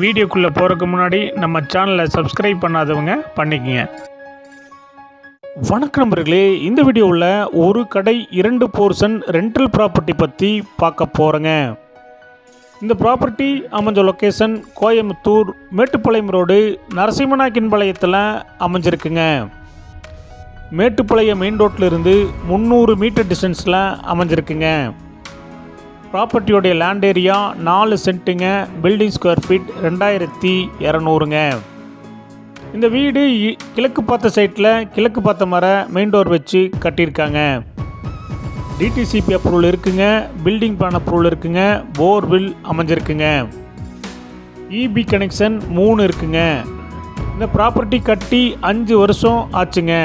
வீடியோக்குள்ளே போகிறதுக்கு முன்னாடி நம்ம சேனலை சப்ஸ்கிரைப் பண்ணாதவங்க பண்ணிக்கங்க. வணக்கம் நண்பர்களே, இந்த வீடியோவில் ஒரு கடை 2 போர்ஷன் ரெண்டல் ப்ராப்பர்ட்டி பற்றி பார்க்க போகிறேங்க. இந்த ப்ராப்பர்ட்டி அமைஞ்ச லொக்கேஷன் கோயம்புத்தூர் மேட்டுப்பாளையம் ரோடு நரசிம்மநாயக்கன்பாளையத்தில் அமைஞ்சிருக்குங்க. மேட்டுப்பாளையம் மெயின் ரோட்டிலிருந்து 300 மீட்டர் டிஸ்டன்ஸில் அமைஞ்சிருக்குங்க. ப்ராப்பர்ட்டியோடைய லேண்ட் ஏரியா 4 சென்ட்டுங்க. பில்டிங் ஸ்கொயர் ஃபீட் 2200ங்க. இந்த வீடு கிழக்கு பார்த்த சைட்டில் கிழக்கு பார்த்த மர மெயின் டோர் வச்சு கட்டியிருக்காங்க. டிடிசிபி அப்ரூவல் இருக்குங்க. பில்டிங் பிளான் அப்ரூவல் இருக்குங்க. போர்வில் அமைஞ்சிருக்குங்க. இபி கனெக்ஷன் 3 இருக்குங்க. இந்த ப்ராப்பர்ட்டி கட்டி 5 வருஷம் ஆச்சுங்க.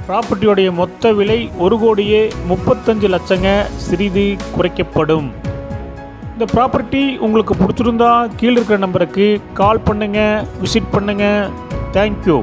ப்ராப்பர்ட்டியோடைய மொத்த விலை 1,35,00,000ங்க. சிறிது குறைக்கப்படும். இந்த ப்ராப்பர்ட்டி உங்களுக்கு பிடிச்சிருந்தா கீழே இருக்கிற நம்பருக்கு கால் பண்ணுங்கள், விசிட் பண்ணுங்கள். தேங்க்யூ.